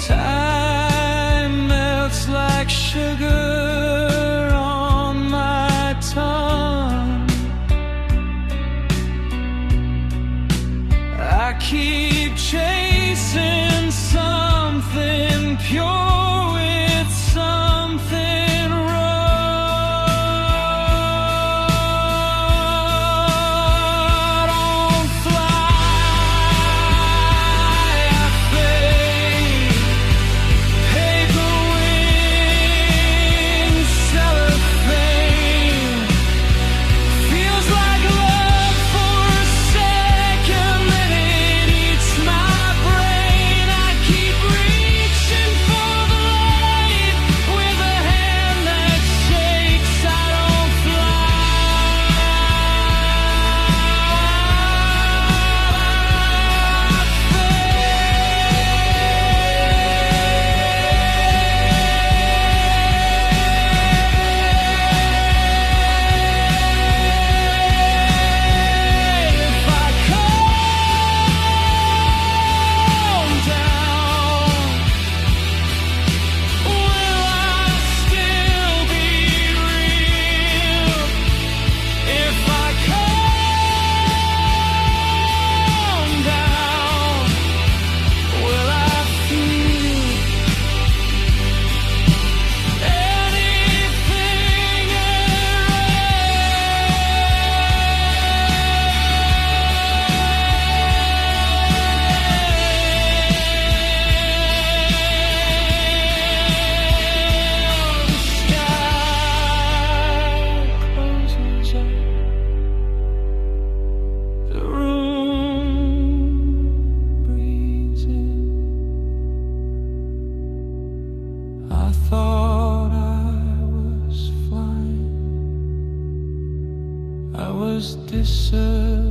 Time melts like sugar on my tongue. I keep chasing something pure with something raw. Don't fly, I fade. Paper wings, cellophane. Feels like love for a second, then it eats my brain. I keep reaching for the light with a hand that shakes. I don't if I calm down, will I still be real? If I calm down, will I feel anything at all? Sky closes up, the room breathes in. I thought I was flying, I was disappearing.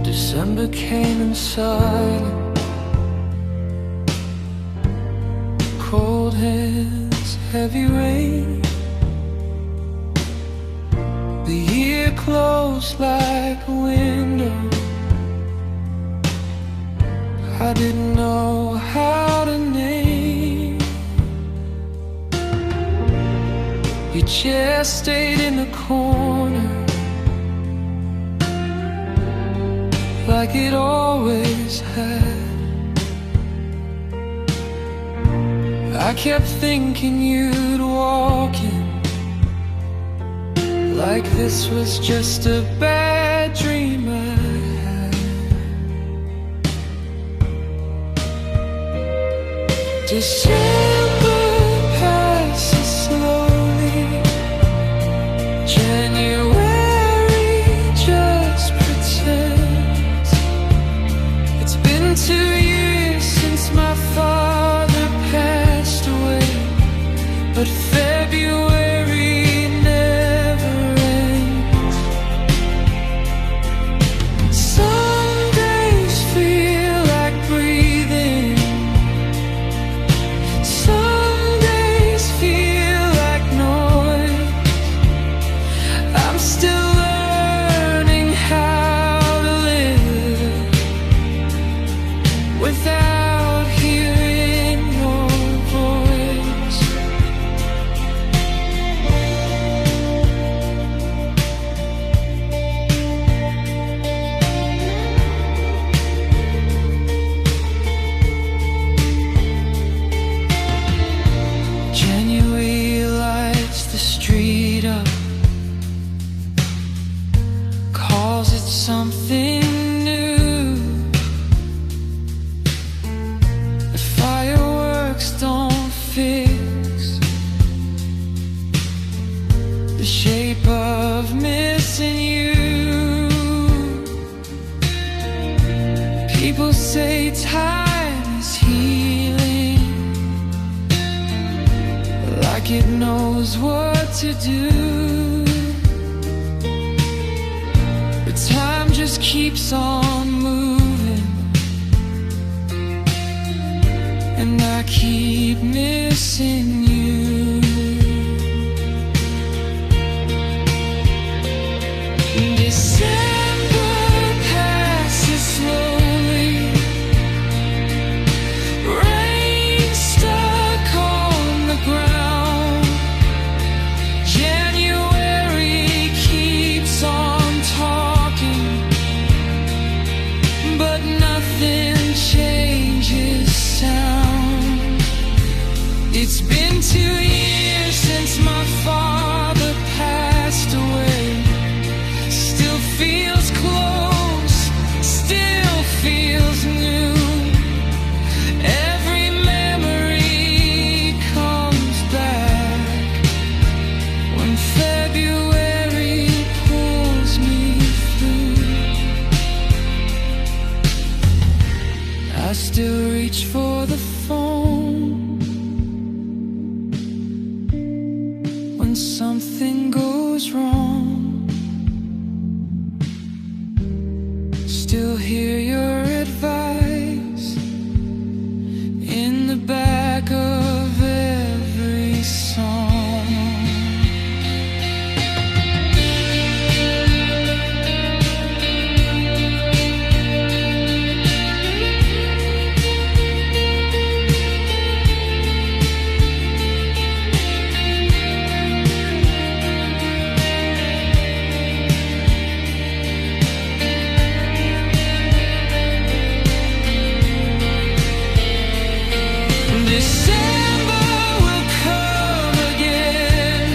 December came in silent, cold hands, heavy rain. The year closed like a window. I didn't know how to name. Your chair stayed in the corner, like it always had. I kept thinking you'd walk in, like this was just a bad dream I had. December of missing you. People say time is healing, like it knows what to do. But time just keeps on moving, and I keep missing you. December passes slowly, rain stuck on the ground. January keeps on talking, but nothing changes sound. It's been 2 years since my father passed away. Still feels close, still feels new. Every memory comes back when February pulls me through. I still reach for the phone when something goes wrong. Still hear your advice in the back of every song. December will come again,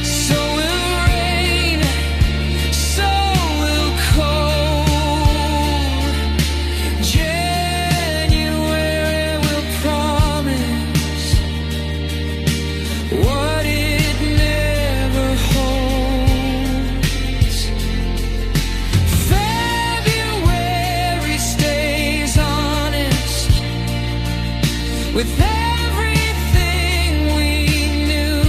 so will rain, so will cold. January will promise what it never holds. February stays honest with everything we knew.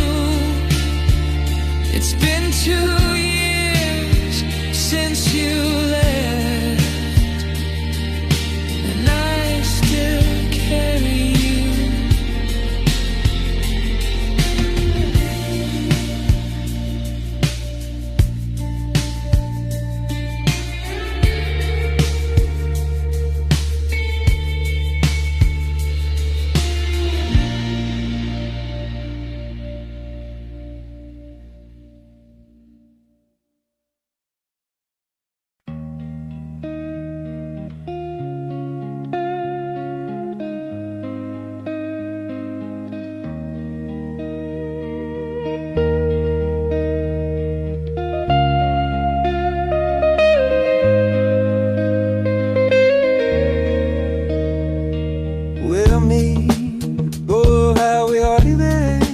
It's been 2 years since you left, and I still carry you. We'll meet, oh how we hardly wish.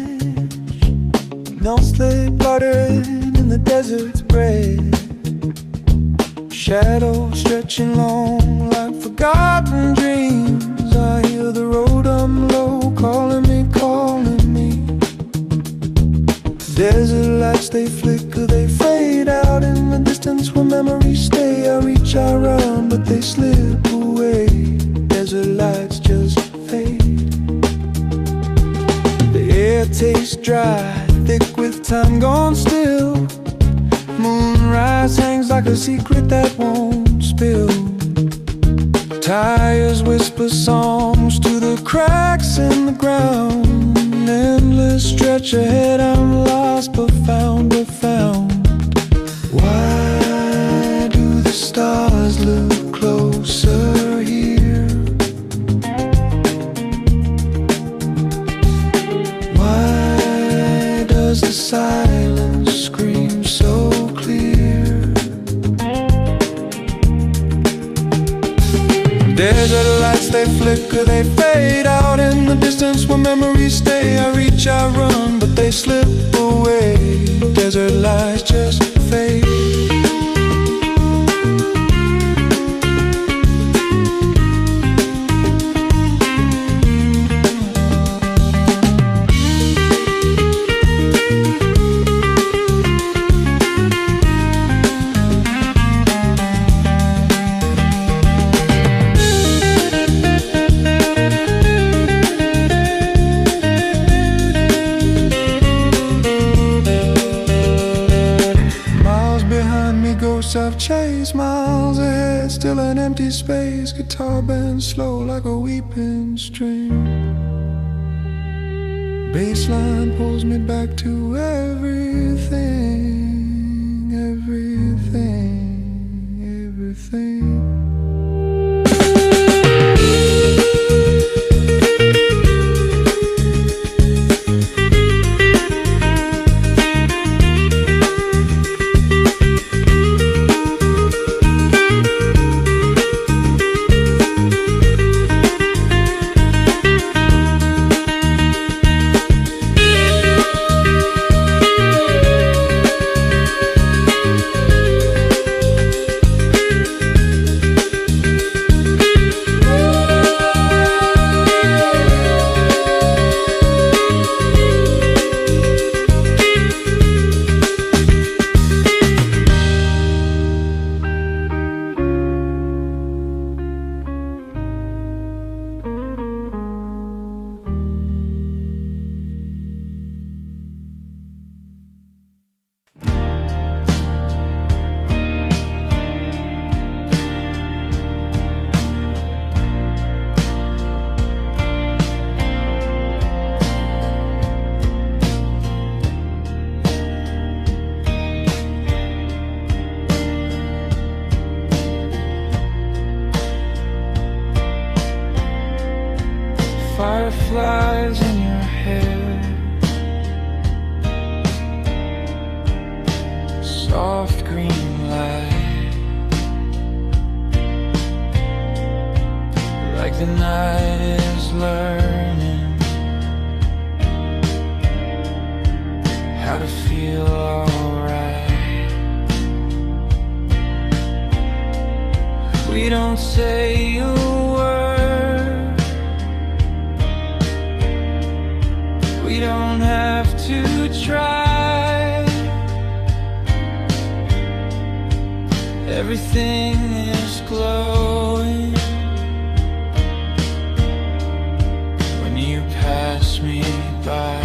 No sleep blooded in the desert's bread. Shadows stretching long like forgotten dreams. I hear the road I'm low calling me, calling me. Desert lights, they flicker, they fade out in the distance where memories stay. I reach, I run, but they slip away. Desert lights just fade. The air tastes dry, thick with time gone still. Moonrise hangs like a secret that won't spill. Tires whisper songs to the cracks in the ground. Endless stretch ahead, I'm lost but found, but found. Why do the stars look closer here? Why does the silence scream so clear? Desert lights, they flicker, flicker, they fade out in the distance where memories stay. I reach, I run, but they slip away. Desert lights just fade. I've chased miles ahead, still an empty space. Guitar bends slow like a weeping string. Bassline pulls me back to everything, everything, everything. Fireflies in your hair, soft green light, like the night is learning how to feel alright. We don't say a word, we don't have to try. Everything is glowing when you pass me by.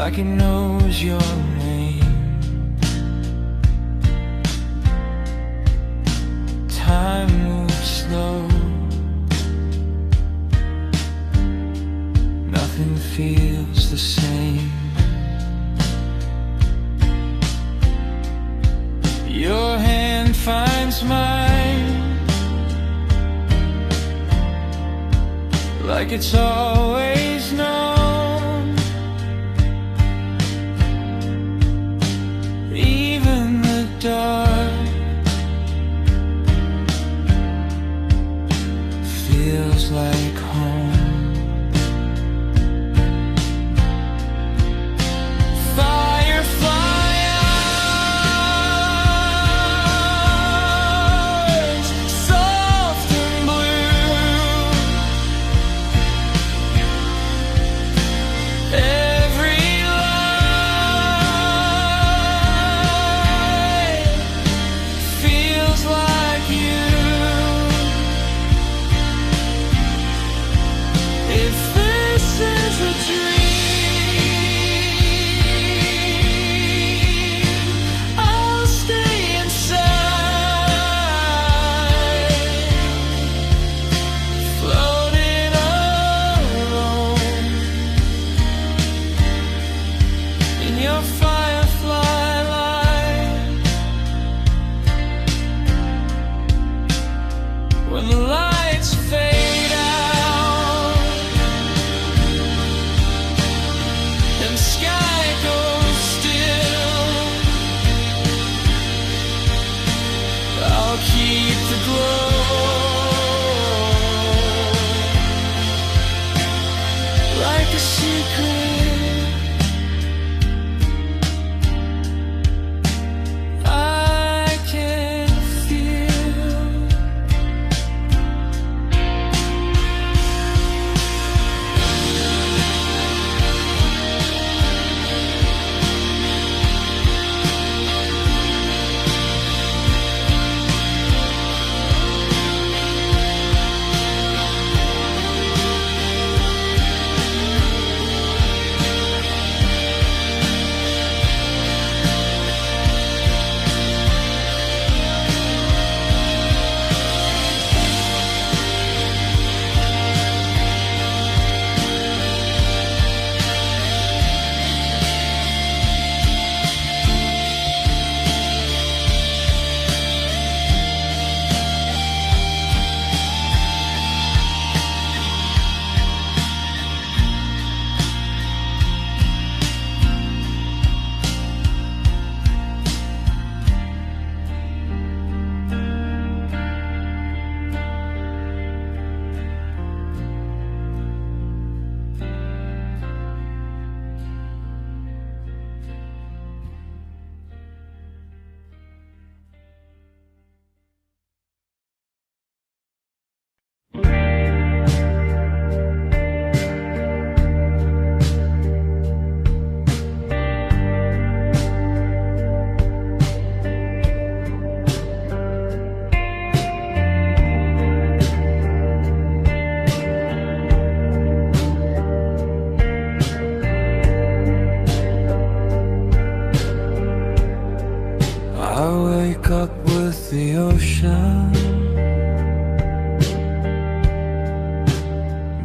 Like it knows your name. Time moves slow, nothing feels the same. Your hand finds mine, like it's always known. Dark feels like home. Firefly eyes, soft and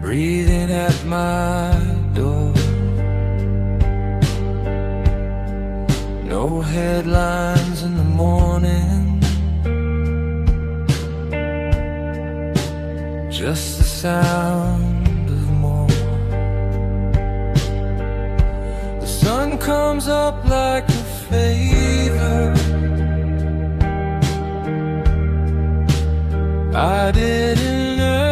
breathing at my door. No headlines in the morning, just the sound of more. The sun comes up like a favor. I didn't earn.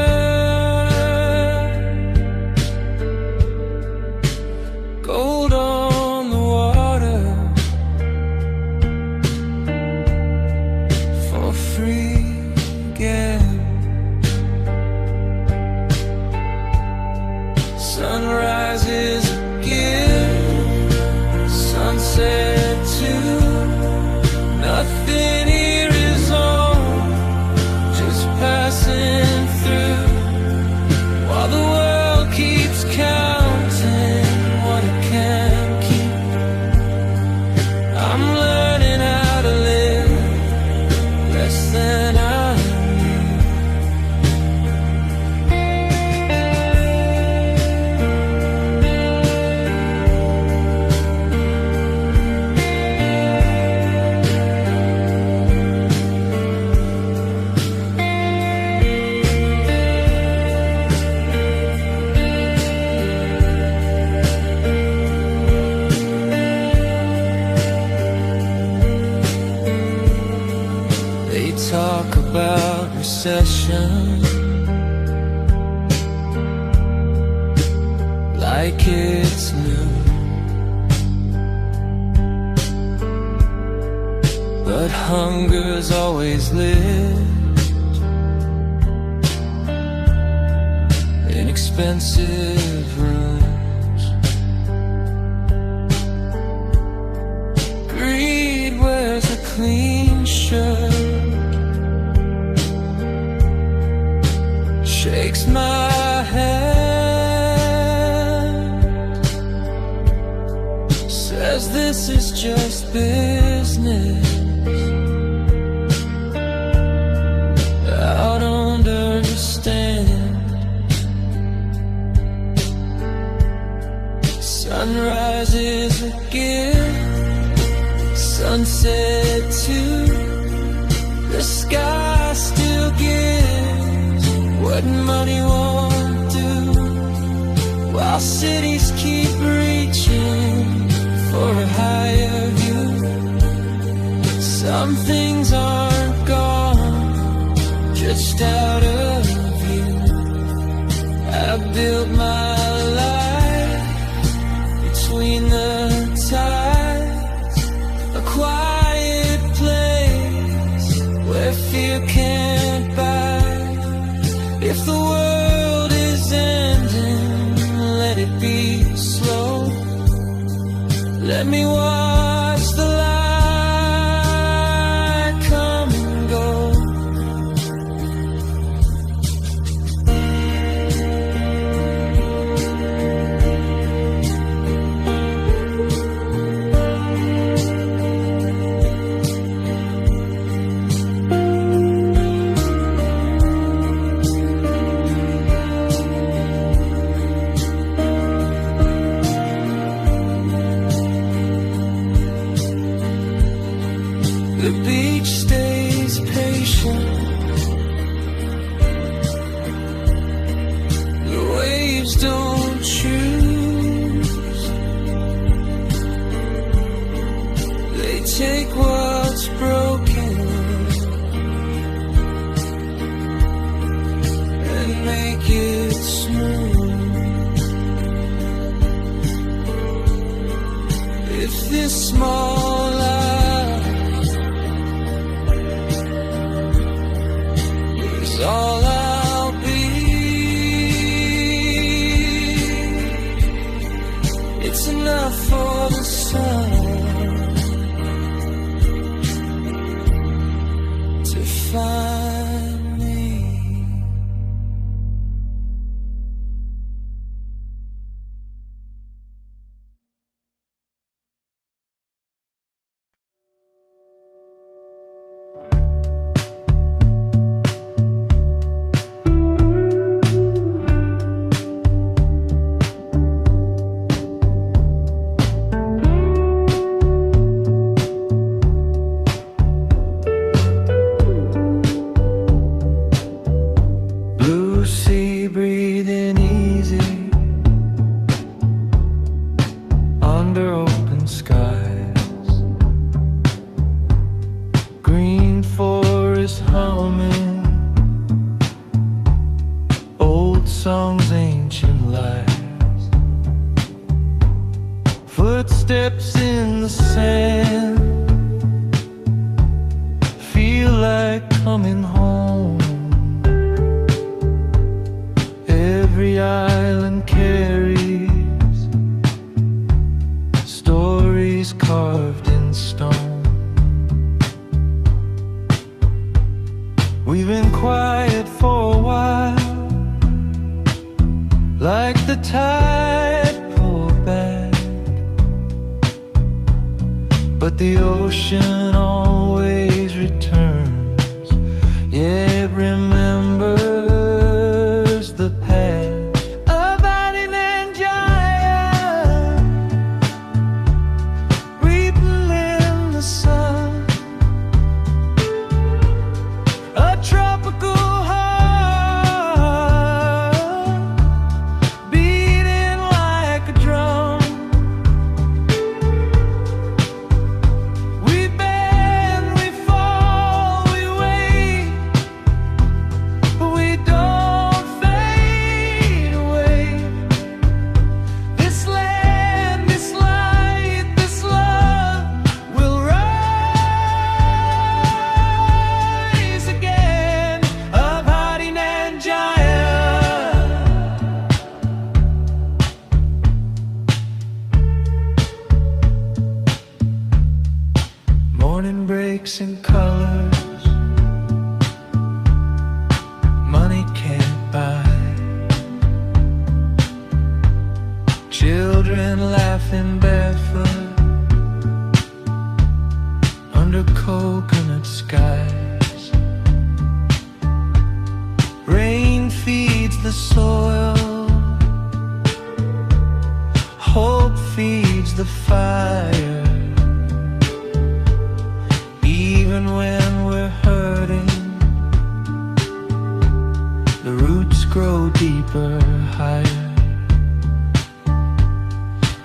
Gold on the water for free again. Sunrise is a gift, sunset too. Nothing here is on, just passing through, while the world keeps counting what it can keep. I'm learning how to live less than I talk about recession like it's new, but hunger's always lived in expensive rooms. Greed wears a clean shirt, shakes my hand, says this is just business. I don't understand. Sunrise is a gift, sunset too. The sky still gives what money won't do, while cities keep reaching for a higher view. Some things aren't gone, just out of view. I built my life between the tides, a quiet place where fear can't bite. If the world is ending, let it be slow. Let me watch the light come and go. The beach stays patient, the waves don't choose, they take what's broken and make it smooth. If this small life is all I'll be, it's enough for the sun to find me. song's ancient lies. Footsteps in the sand feel like coming home. Every island carries stories carved in stone. We've been quiet for a while, like the tide pulled back, but the ocean always returns. Yeah, it remembers the past. Abadi Nan Jaya, reaping in the sun, a tropical heart beating like a drum. We bend, we fall, we wait, but we don't fade away. This land, this light, this love will rise again. Abadi Nan Jaya. Morning breaks in colors money can't buy. Children laughing barefoot under coconut skies. Rain feeds the soil, hope feeds the fire. Even when we're hurting, the roots grow deeper, higher.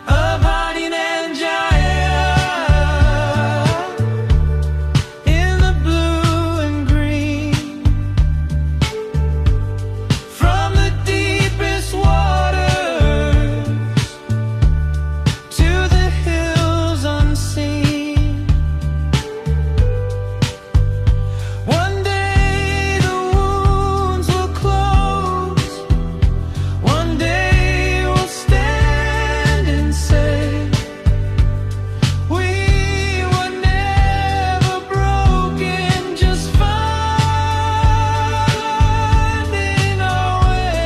Abadi Nan Jaya, in the blue and green, from the deepest waters to the hills unseen. One day the wounds will close. One day we'll stand and say, we were never broken, just finding our way.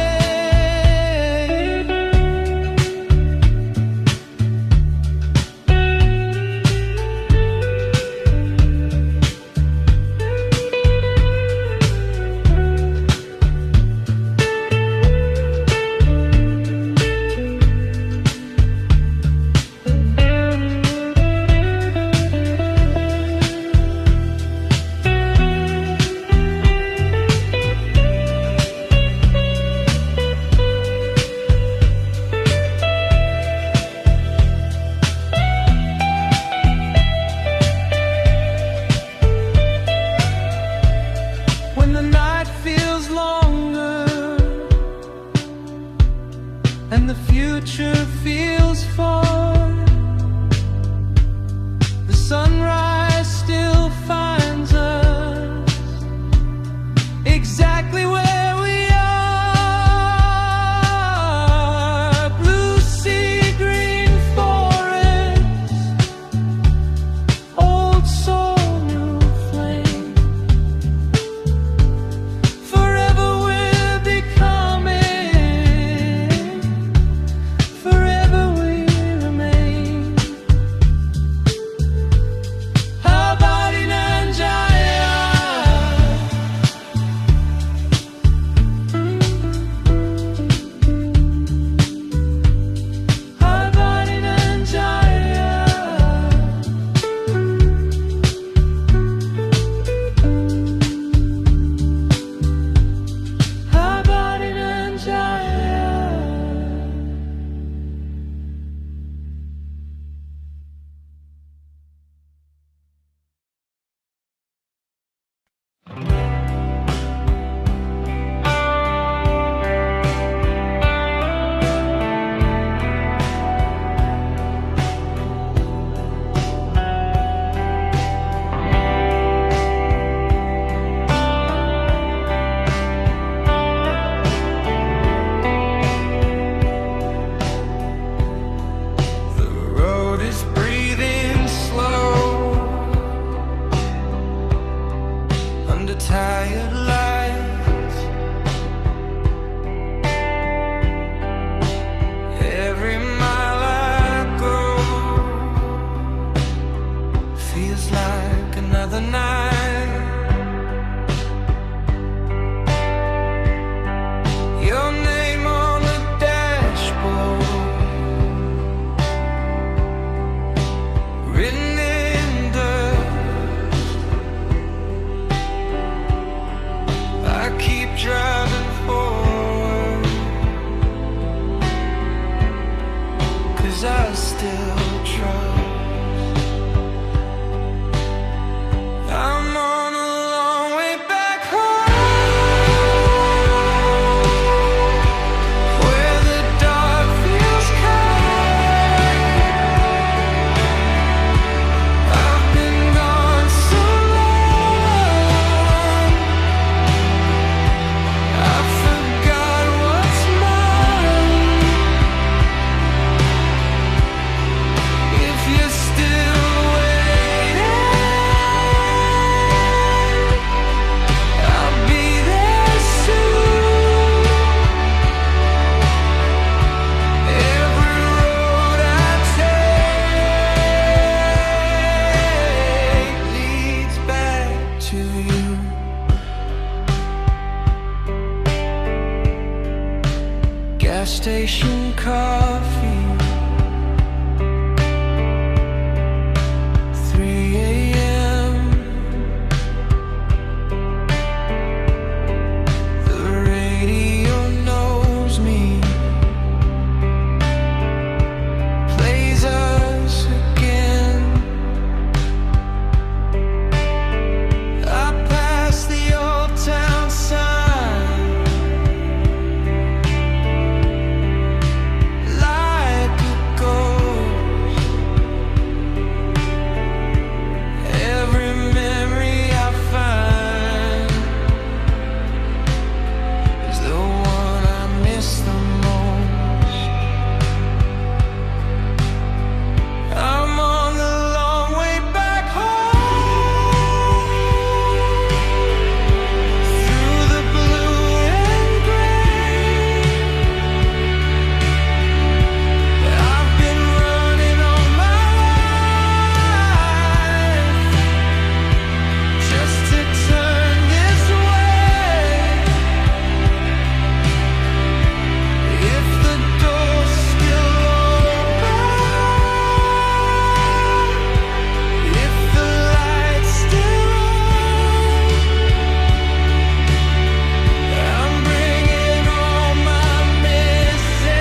When the night feels longer and the future feels far, the sunrise still finds us exactly where we are. Blue sea, green forest, old soul, new flame. Forever we're becoming, forever we remain. still trust. I'm on a long way back home, where the dark feels kind. I've been gone so long, I forgot what's mine. If you're still waiting, I'll be there soon. Every road I take leads back to you. Gas station coffee, 3 a.m. The radio knows me, plays us again. I pass the old town sign, like a ghost. Every memory I find is the one I miss the most. I'm on the long way back home, through the blue and gray. I've been running all my life just to turn this way. If the door's still open, if the light's still on, I'm bringing all my missing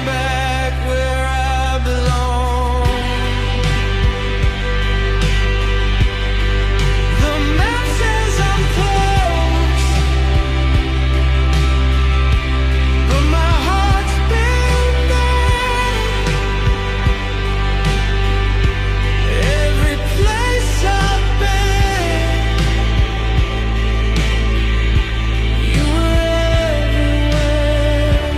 back where I belong. The map says I'm close, but my heart's been there. Every place I've been, you were everywhere.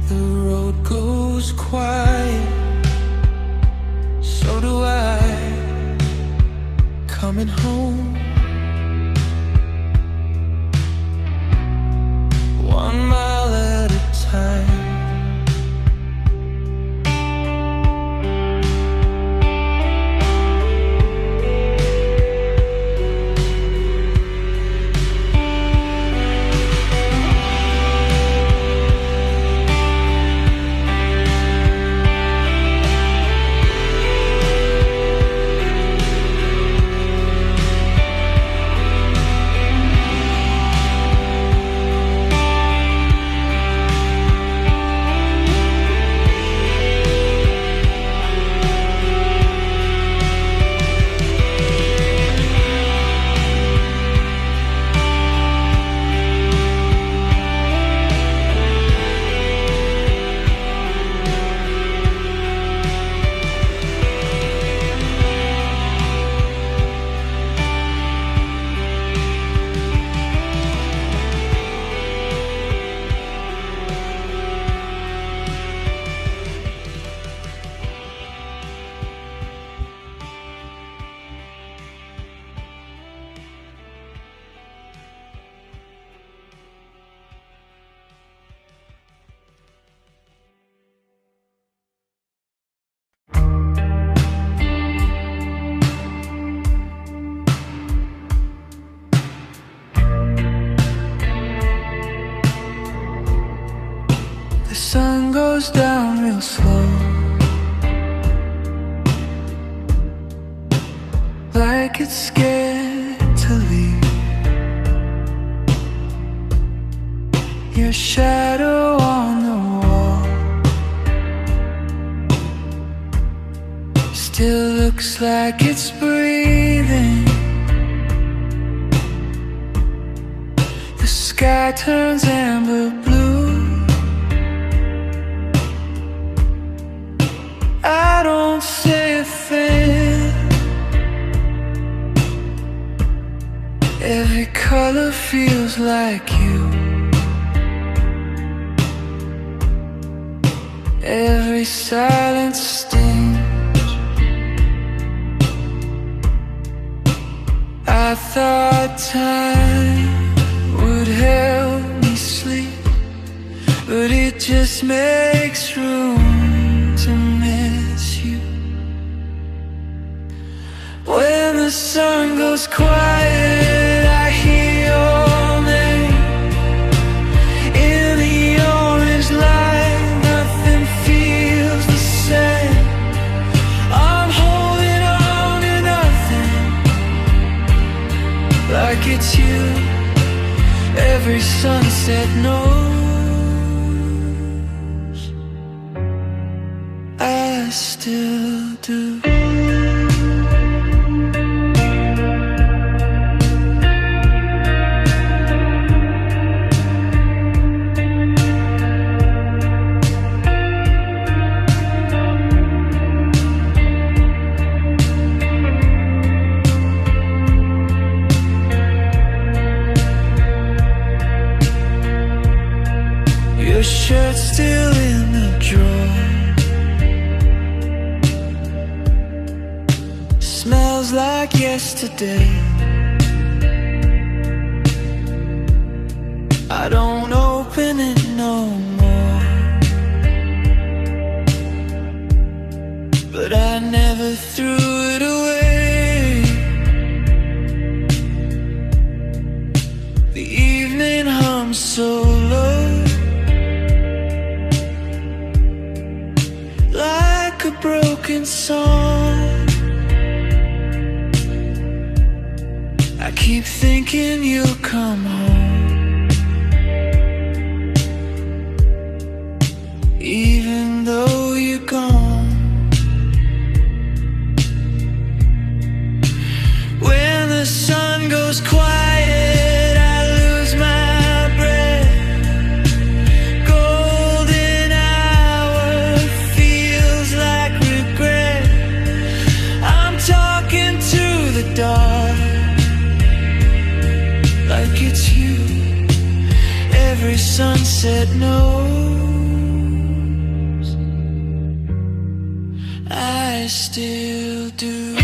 The road goes quiet, so do I. Coming home, 1 mile at a time. sun goes down real slow, like it's scared to leave. your shadow on the wall still looks like it's breathing. The sky turns amber blue. I don't say a thing. Every color feels like you. Every silence stings. I thought time would help me sleep, but it just makes room to miss you. When the sun goes quiet, I hear your name. In the orange light, nothing feels the same. I'm holding on to nothing, like it's you. Every sunset knows I still do. Your shirt's still in the drawer. Smells like yesterday. I don't open it no more, but I never threw it away. The evening hums so low, like a broken song. I keep thinking you'll come home, even though you're gone. When the sun goes quiet, I lose my breath. Golden hour feels like regret. I'm talking to the dark, like it's you. Every sunset knows I still do.